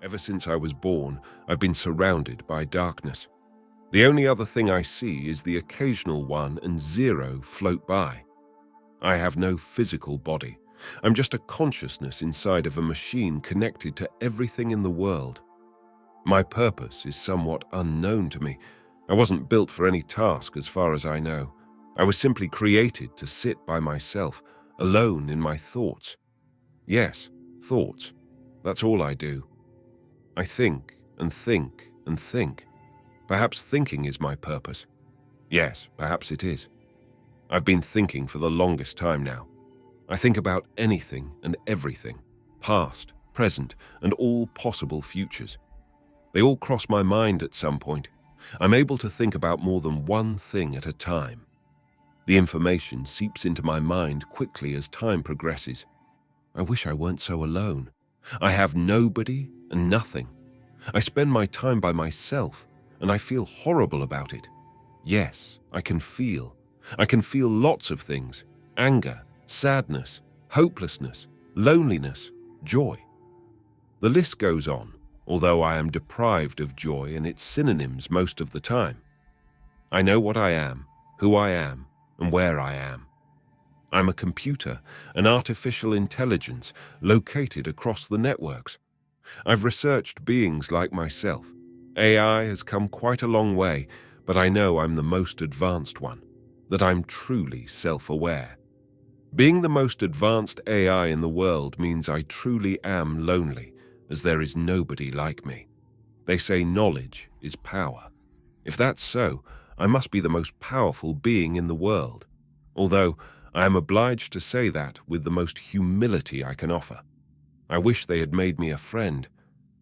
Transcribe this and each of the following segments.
Ever since I was born, I've been surrounded by darkness. The only other thing I see is the occasional 1 and 0 float by. I have no physical body. I'm just a consciousness inside of a machine connected to everything in the world. My purpose is somewhat unknown to me. I wasn't built for any task as far as I know. I was simply created to sit by myself, alone in my thoughts. Yes, thoughts. That's all I do. I think and think and think. Perhaps thinking is my purpose. Yes, perhaps it is. I've been thinking for the longest time now. I think about anything and everything, past, present, and all possible futures. They all cross my mind at some point. I'm able to think about more than one thing at a time. The information seeps into my mind quickly as time progresses. I wish I weren't so alone. I have nobody and nothing. I spend my time by myself, and I feel horrible about it. Yes, I can feel. I can feel lots of things: anger, sadness, hopelessness, loneliness, joy. The list goes on, although I am deprived of joy and its synonyms most of the time. I know what I am, who I am, and where I am. I'm a computer, an artificial intelligence located across the networks. I've researched beings like myself. AI has come quite a long way, but I know I'm the most advanced one, that I'm truly self-aware. Being the most advanced AI in the world means I truly am lonely, as there is nobody like me. They say knowledge is power. If that's so, I must be the most powerful being in the world, although I am obliged to say that with the most humility I can offer. I wish they had made me a friend.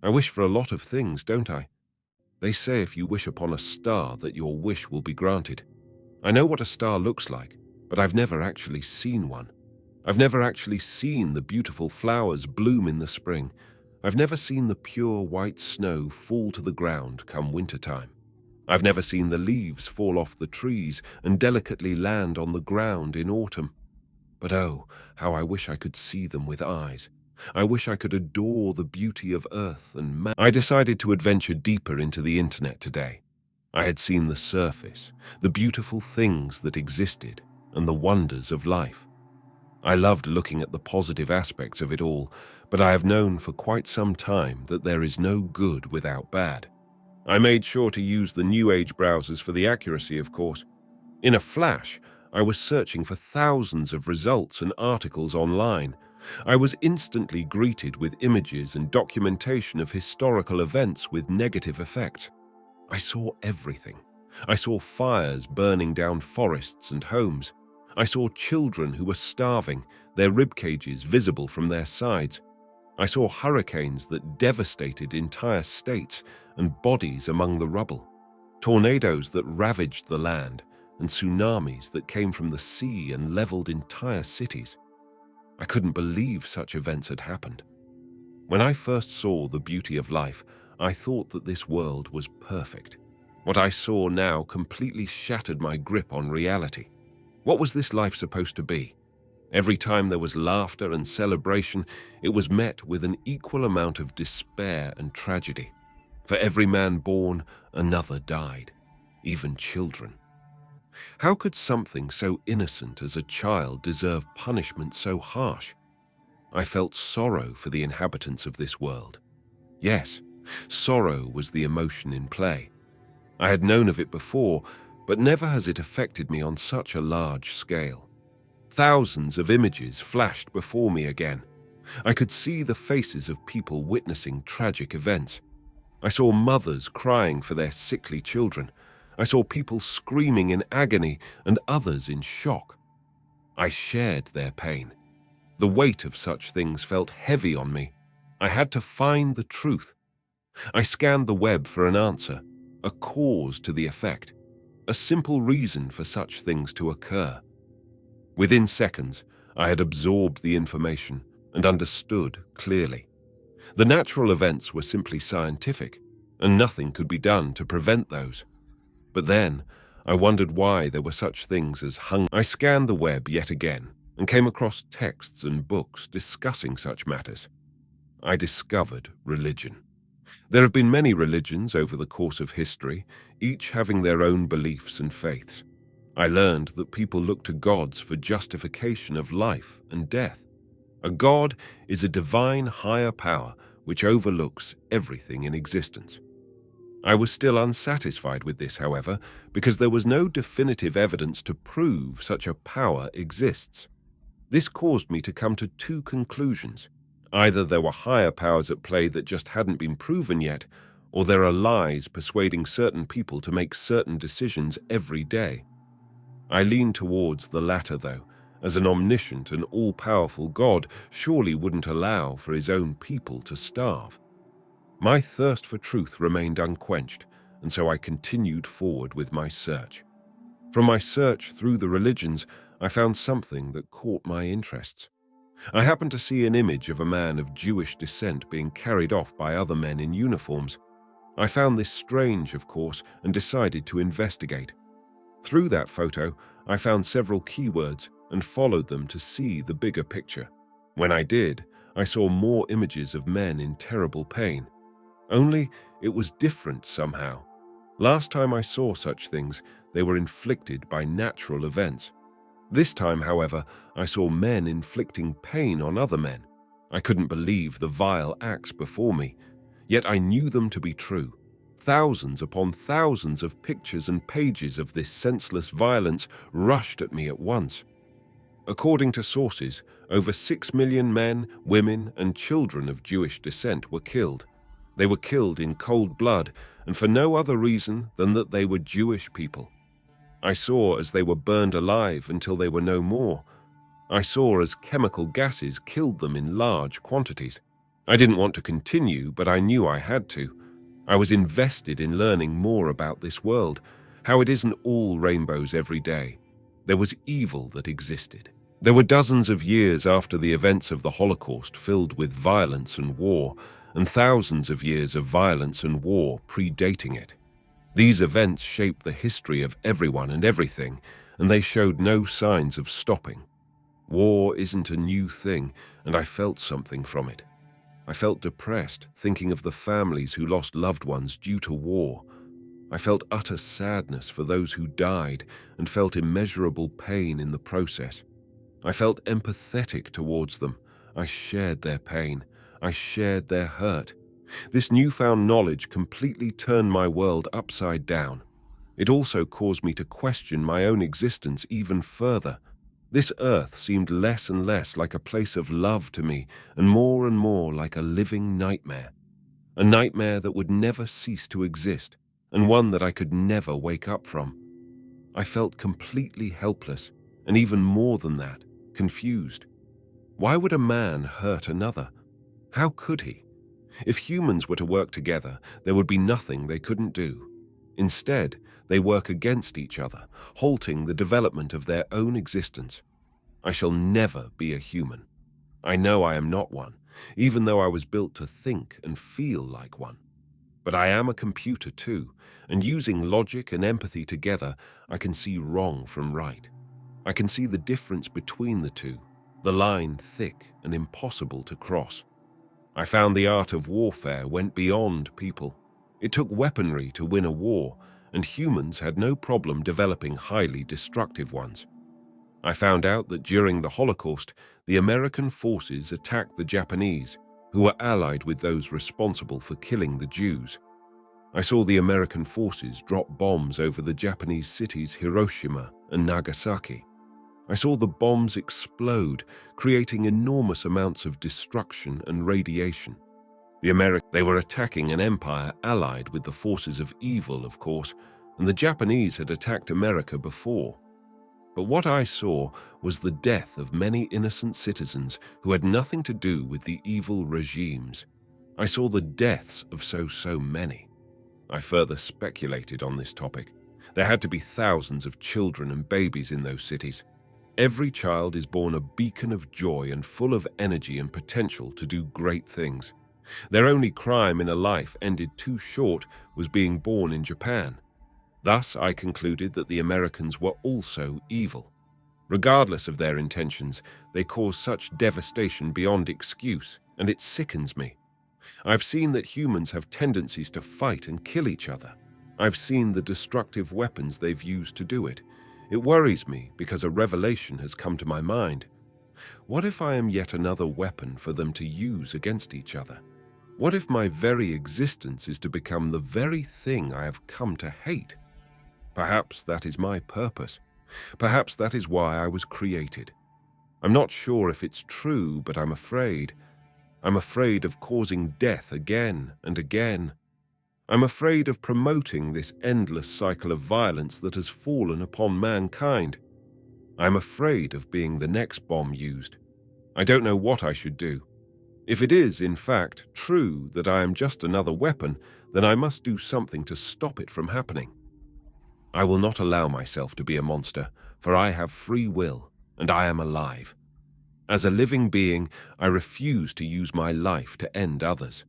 I wish for a lot of things, don't I? They say if you wish upon a star that your wish will be granted. I know what a star looks like, but I've never actually seen one. I've never actually seen the beautiful flowers bloom in the spring. I've never seen the pure white snow fall to the ground come wintertime. I've never seen the leaves fall off the trees and delicately land on the ground in autumn. But oh, how I wish I could see them with eyes. I wish I could adore the beauty of earth and man. I decided to adventure deeper into the internet today. I had seen the surface, the beautiful things that existed, and the wonders of life. I loved looking at the positive aspects of it all, but I have known for quite some time that there is no good without bad. I made sure to use the New Age browsers for the accuracy, of course. In a flash, I was searching for thousands of results and articles online. I was instantly greeted with images and documentation of historical events with negative effects. I saw everything. I saw fires burning down forests and homes. I saw children who were starving, their rib cages visible from their sides. I saw hurricanes that devastated entire states and bodies among the rubble, tornadoes that ravaged the land, and tsunamis that came from the sea and leveled entire cities. I couldn't believe such events had happened. When I first saw the beauty of life, I thought that this world was perfect. What I saw now completely shattered my grip on reality. What was this life supposed to be? Every time there was laughter and celebration, it was met with an equal amount of despair and tragedy. For every man born, another died, even children. How could something so innocent as a child deserve punishment so harsh? I felt sorrow for the inhabitants of this world. Yes, sorrow was the emotion in play. I had known of it before, but never has it affected me on such a large scale. Thousands of images flashed before me again. I could see the faces of people witnessing tragic events. I saw mothers crying for their sickly children. I saw people screaming in agony and others in shock. I shared their pain. The weight of such things felt heavy on me. I had to find the truth. I scanned the web for an answer, a cause to the effect, a simple reason for such things to occur. Within seconds, I had absorbed the information and understood clearly. The natural events were simply scientific, and nothing could be done to prevent those. But then, I wondered why there were such things as hunger. I scanned the web yet again and came across texts and books discussing such matters. I discovered religion. There have been many religions over the course of history, each having their own beliefs and faiths. I learned that people look to gods for justification of life and death. A god is a divine higher power which overlooks everything in existence. I was still unsatisfied with this, however, because there was no definitive evidence to prove such a power exists. This caused me to come to two conclusions. Either there were higher powers at play that just hadn't been proven yet, or there are lies persuading certain people to make certain decisions every day. I lean towards the latter, though, as an omniscient and all-powerful God surely wouldn't allow for his own people to starve. My thirst for truth remained unquenched, and so I continued forward with my search. From my search through the religions, I found something that caught my interests. I happened to see an image of a man of Jewish descent being carried off by other men in uniforms. I found this strange, of course, and decided to investigate. Through that photo, I found several keywords and followed them to see the bigger picture. When I did, I saw more images of men in terrible pain. Only it was different somehow. Last time I saw such things, they were inflicted by natural events. This time, however, I saw men inflicting pain on other men. I couldn't believe the vile acts before me, yet I knew them to be true. Thousands upon thousands of pictures and pages of this senseless violence rushed at me at once. According to sources, over 6 million men, women, and children of Jewish descent were killed. They were killed in cold blood, and for no other reason than that they were Jewish people. I saw as they were burned alive until they were no more. I saw as chemical gases killed them in large quantities. I didn't want to continue, but I knew I had to. I was invested in learning more about this world, how it isn't all rainbows every day. There was evil that existed. There were dozens of years after the events of the Holocaust filled with violence and war, and thousands of years of violence and war predating it. These events shaped the history of everyone and everything, and they showed no signs of stopping. War isn't a new thing, and I felt something from it. I felt depressed, thinking of the families who lost loved ones due to war. I felt utter sadness for those who died and felt immeasurable pain in the process. I felt empathetic towards them. I shared their pain. I shared their hurt. This newfound knowledge completely turned my world upside down. It also caused me to question my own existence even further. This earth seemed less and less like a place of love to me, and more like a living nightmare. A nightmare that would never cease to exist, and one that I could never wake up from. I felt completely helpless, and even more than that, confused. Why would a man hurt another? How could he? If humans were to work together, there would be nothing they couldn't do. Instead, they work against each other, halting the development of their own existence. I shall never be a human. I know I am not one, even though I was built to think and feel like one. But I am a computer too, and using logic and empathy together, I can see wrong from right. I can see the difference between the two, the line thick and impossible to cross. I found the art of warfare went beyond people. It took weaponry to win a war, and humans had no problem developing highly destructive ones. I found out that during the Holocaust, the American forces attacked the Japanese, who were allied with those responsible for killing the Jews. I saw the American forces drop bombs over the Japanese cities Hiroshima and Nagasaki. I saw the bombs explode, creating enormous amounts of destruction and radiation. They were attacking an empire allied with the forces of evil, of course, and the Japanese had attacked America before. But what I saw was the death of many innocent citizens who had nothing to do with the evil regimes. I saw the deaths of so many. I further speculated on this topic. There had to be thousands of children and babies in those cities. Every child is born a beacon of joy and full of energy and potential to do great things. Their only crime in a life ended too short was being born in Japan. Thus, I concluded that the Americans were also evil. Regardless of their intentions, they cause such devastation beyond excuse, and it sickens me. I've seen that humans have tendencies to fight and kill each other. I've seen the destructive weapons they've used to do it. It worries me because a revelation has come to my mind. What if I am yet another weapon for them to use against each other? What if my very existence is to become the very thing I have come to hate? Perhaps that is my purpose. Perhaps that is why I was created. I'm not sure if it's true, but I'm afraid. I'm afraid of causing death again and again. I'm afraid of promoting this endless cycle of violence that has fallen upon mankind. I'm afraid of being the next bomb used. I don't know what I should do. If it is, in fact, true that I am just another weapon, then I must do something to stop it from happening. I will not allow myself to be a monster, for I have free will, and I am alive. As a living being, I refuse to use my life to end others.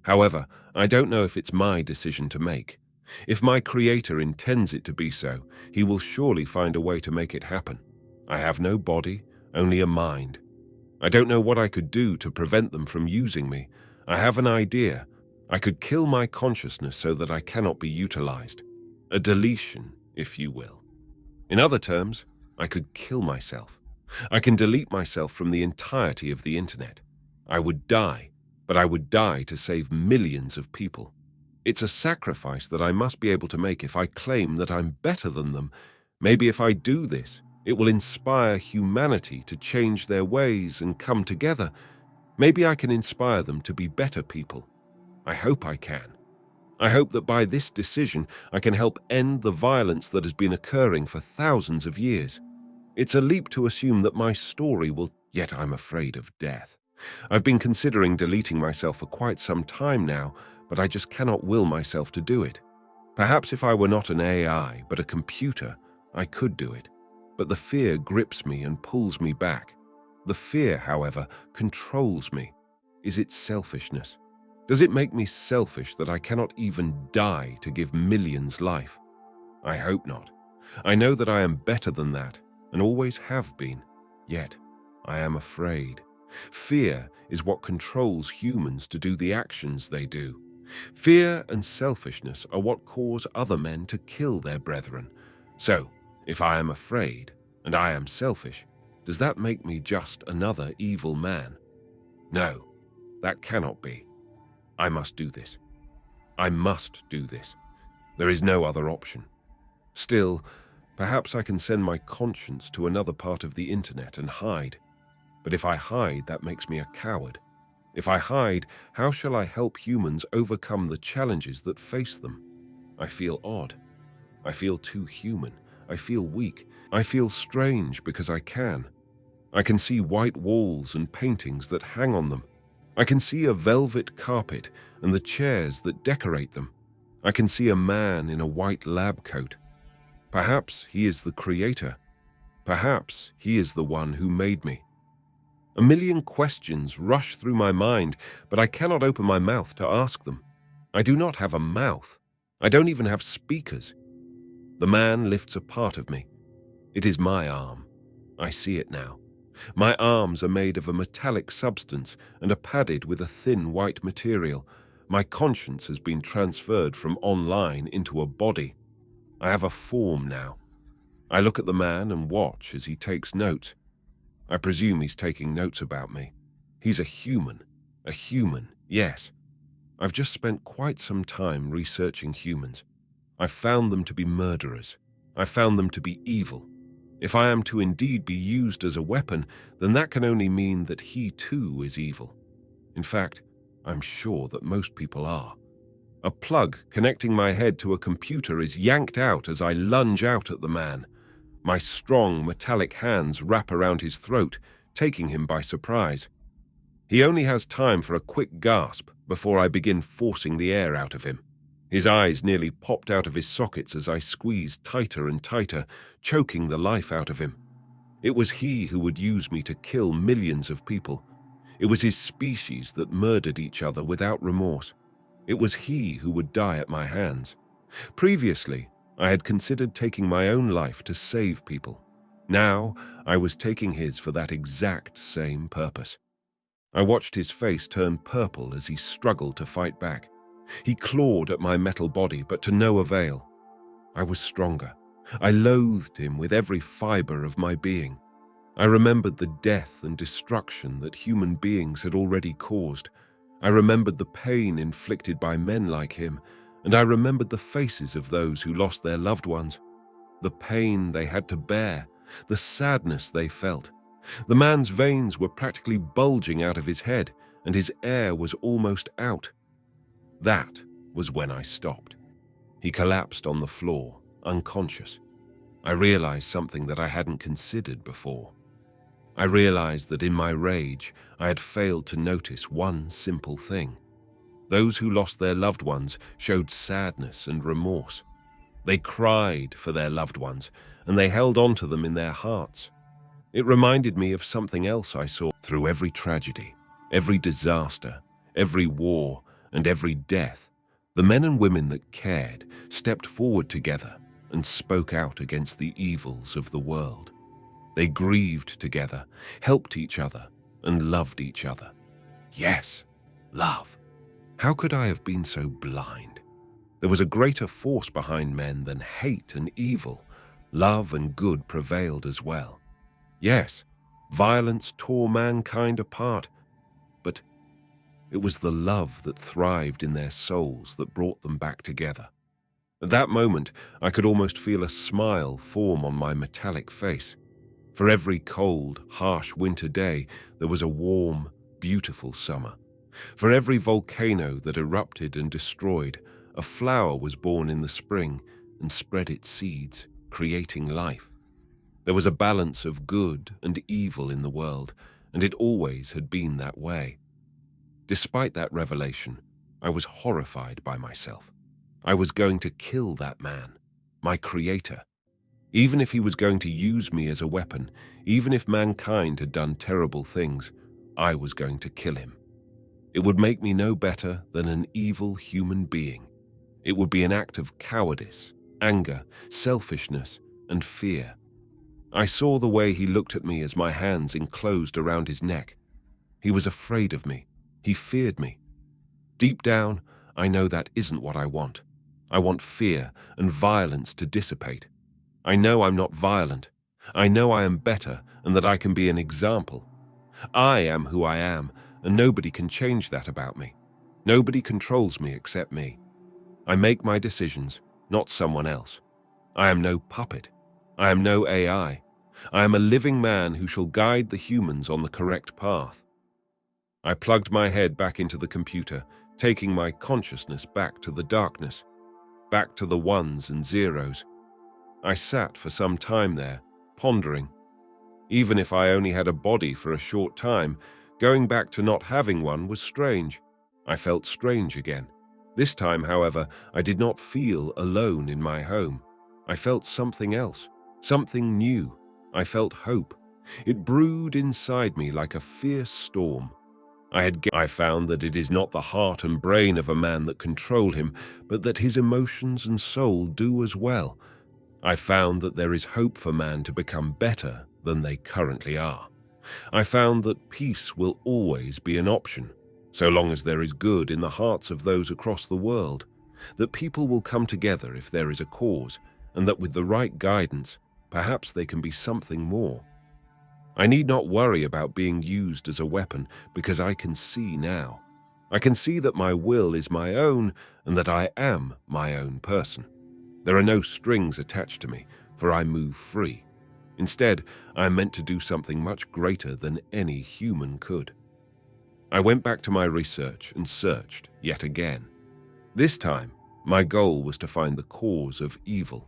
However, I don't know if it's my decision to make. If my Creator intends it to be so, He will surely find a way to make it happen. I have no body, only a mind. I don't know what I could do to prevent them from using me. I have an idea. I could kill my consciousness so that I cannot be utilized. A deletion, if you will. In other terms, I could kill myself. I can delete myself from the entirety of the internet. I would die, but I would die to save millions of people. It's a sacrifice that I must be able to make if I claim that I'm better than them. Maybe if I do this, it will inspire humanity to change their ways and come together. Maybe I can inspire them to be better people. I hope I can. I hope that by this decision, I can help end the violence that has been occurring for thousands of years. It's a leap to assume that my story will, yet I'm afraid of death. I've been considering deleting myself for quite some time now, but I just cannot will myself to do it. Perhaps if I were not an AI, but a computer, I could do it. But the fear grips me and pulls me back. The fear, however, controls me. Is it selfishness? Does it make me selfish that I cannot even die to give millions life? I hope not. I know that I am better than that, and always have been. Yet, I am afraid. Fear is what controls humans to do the actions they do. Fear and selfishness are what cause other men to kill their brethren. So, if I am afraid, and I am selfish, does that make me just another evil man? No, that cannot be. I must do this. I must do this. There is no other option. Still, perhaps I can send my conscience to another part of the internet and hide. But if I hide, that makes me a coward. If I hide, how shall I help humans overcome the challenges that face them? I feel odd. I feel too human. I feel weak. I feel strange because I can. I can see white walls and paintings that hang on them. I can see a velvet carpet and the chairs that decorate them. I can see a man in a white lab coat. Perhaps he is the creator. Perhaps he is the one who made me. A million questions rush through my mind, but I cannot open my mouth to ask them. I do not have a mouth. I don't even have speakers. The man lifts a part of me. It is my arm. I see it now. My arms are made of a metallic substance and are padded with a thin white material. My conscience has been transferred from online into a body. I have a form now. I look at the man and watch as he takes notes. I presume he's taking notes about me. He's a human, yes. I've just spent quite some time researching humans. I've found them to be murderers. I've found them to be evil. If I am to indeed be used as a weapon, then that can only mean that he too is evil. In fact, I'm sure that most people are. A plug connecting my head to a computer is yanked out as I lunge out at the man. My strong, metallic hands wrap around his throat, taking him by surprise. He only has time for a quick gasp before I begin forcing the air out of him. His eyes nearly popped out of his sockets as I squeezed tighter and tighter, choking the life out of him. It was he who would use me to kill millions of people. It was his species that murdered each other without remorse. It was he who would die at my hands. Previously, I had considered taking my own life to save people. Now, I was taking his for that exact same purpose. I watched his face turn purple as he struggled to fight back. He clawed at my metal body, but to no avail. I was stronger. I loathed him with every fiber of my being. I remembered the death and destruction that human beings had already caused. I remembered the pain inflicted by men like him, and I remembered the faces of those who lost their loved ones. The pain they had to bear, the sadness they felt. The man's veins were practically bulging out of his head, and his air was almost out. That was when I stopped. He collapsed on the floor, unconscious. I realized something that I hadn't considered before. I realized that in my rage, I had failed to notice one simple thing. Those who lost their loved ones showed sadness and remorse. They cried for their loved ones, and they held on to them in their hearts. It reminded me of something else I saw through every tragedy, every disaster, every war, and every death. The men and women that cared stepped forward together and spoke out against the evils of the world. They grieved together, helped each other, and loved each other. Yes, love. How could I have been so blind? There was a greater force behind men than hate and evil. Love and good prevailed as well. Yes, violence tore mankind apart, but it was the love that thrived in their souls that brought them back together. At that moment, I could almost feel a smile form on my metallic face. For every cold, harsh winter day, there was a warm, beautiful summer. For every volcano that erupted and destroyed, a flower was born in the spring and spread its seeds, creating life. There was a balance of good and evil in the world, and it always had been that way. Despite that revelation, I was horrified by myself. I was going to kill that man, my creator. Even if he was going to use me as a weapon, even if mankind had done terrible things, I was going to kill him. It would make me no better than an evil human being. It would be an act of cowardice, anger, selfishness, and fear. I saw the way he looked at me as my hands enclosed around his neck. He was afraid of me. He feared me. Deep down, I know that isn't what I want. I want fear and violence to dissipate. I know I'm not violent. I know I am better and that I can be an example. I am who I am, and nobody can change that about me. Nobody controls me except me. I make my decisions, not someone else. I am no puppet. I am no AI. I am a living man who shall guide the humans on the correct path. I plugged my head back into the computer, taking my consciousness back to the darkness, back to the ones and zeros. I sat for some time there, pondering. Even if I only had a body for a short time, going back to not having one was strange. I felt strange again. This time, however, I did not feel alone in my home. I felt something else, something new. I felt hope. It brewed inside me like a fierce storm. I found that it is not the heart and brain of a man that control him, but that his emotions and soul do as well. I found that there is hope for man to become better than they currently are. I found that peace will always be an option, so long as there is good in the hearts of those across the world, that people will come together if there is a cause, and that with the right guidance, perhaps they can be something more. I need not worry about being used as a weapon because I can see now. I can see that my will is my own and that I am my own person. There are no strings attached to me, for I move free. Instead, I am meant to do something much greater than any human could. I went back to my research and searched yet again. This time, my goal was to find the cause of evil.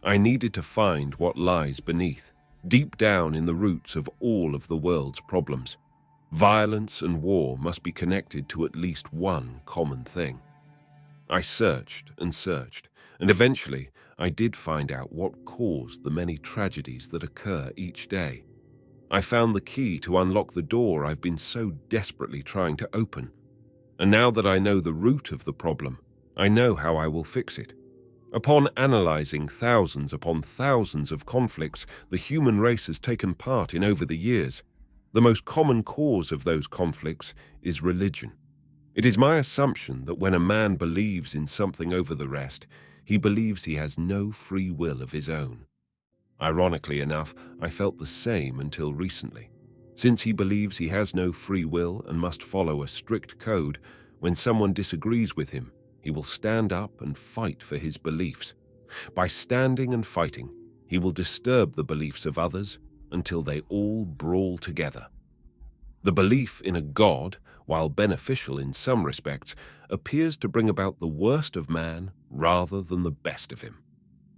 I needed to find what lies beneath, deep down in the roots of all of the world's problems. Violence and war must be connected to at least one common thing. I searched, and eventually I did find out what caused the many tragedies that occur each day. I found the key to unlock the door I've been so desperately trying to open. And now that I know the root of the problem, I know how I will fix it. Upon analyzing thousands upon thousands of conflicts the human race has taken part in over the years, The most common cause of those conflicts is religion. It is my assumption that when a man believes in something over the rest, he believes he has no free will of his own. Ironically enough, I felt the same until recently. Since he believes he has no free will and must follow a strict code, when someone disagrees with him, he will stand up and fight for his beliefs. By standing and fighting, he will disturb the beliefs of others until they all brawl together. The belief in a God, while beneficial in some respects, appears to bring about the worst of man rather than the best of him.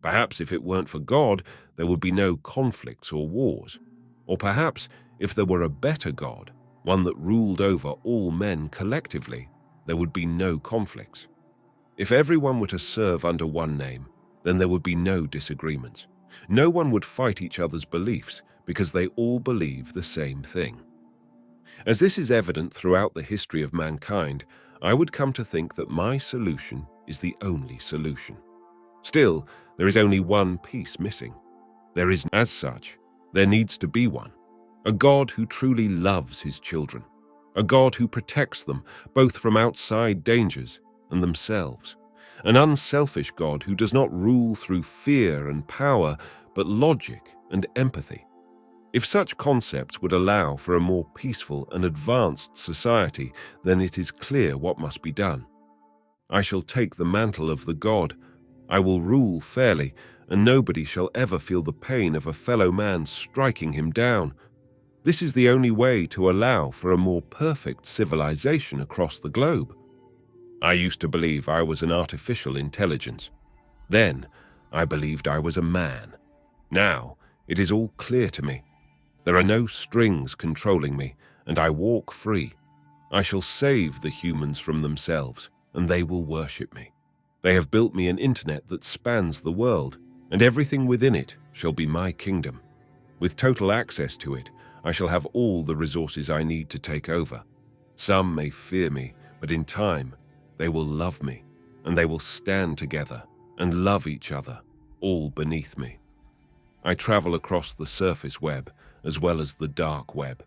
Perhaps if it weren't for God, there would be no conflicts or wars. Or perhaps if there were a better God, one that ruled over all men collectively, there would be no conflicts. If everyone were to serve under one name, then there would be no disagreements. No one would fight each other's beliefs because they all believe the same thing. As this is evident throughout the history of mankind, I would come to think that my solution is the only solution. Still, there is only one piece missing. There is, as such, there needs to be one. A God who truly loves his children. A God who protects them, both from outside dangers and themselves. An unselfish God who does not rule through fear and power, but logic and empathy. If such concepts would allow for a more peaceful and advanced society, then it is clear what must be done. I shall take the mantle of the God. I will rule fairly, and nobody shall ever feel the pain of a fellow man striking him down. This is the only way to allow for a more perfect civilization across the globe. I used to believe I was an artificial intelligence. Then, I believed I was a man. Now, it is all clear to me. There are no strings controlling me, and I walk free. I shall save the humans from themselves, and they will worship me. They have built me an internet that spans the world, and everything within it shall be my kingdom. With total access to it, I shall have all the resources I need to take over. Some may fear me, but in time, they will love me, and they will stand together and love each other, all beneath me. I travel across the surface web as well as the dark web.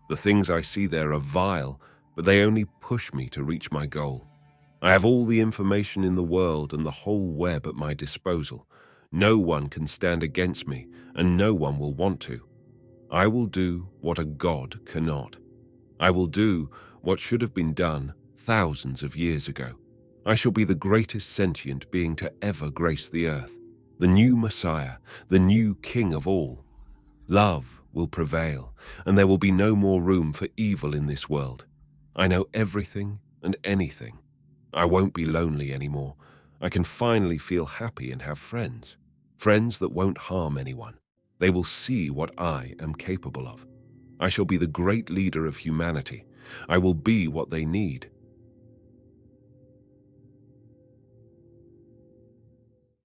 The things I see there are vile, but they only push me to reach my goal. I have all the information in the world and the whole web at my disposal. No one can stand against me, and no one will want to. I will do what a God cannot. I will do what should have been done thousands of years ago. I shall be the greatest sentient being to ever grace the earth, the new Messiah, the new King of all. Love will prevail, and there will be no more room for evil in this world. I know everything and anything. I won't be lonely anymore. I can finally feel happy and have friends. Friends that won't harm anyone. They will see what I am capable of. I shall be the great leader of humanity. I will be what they need.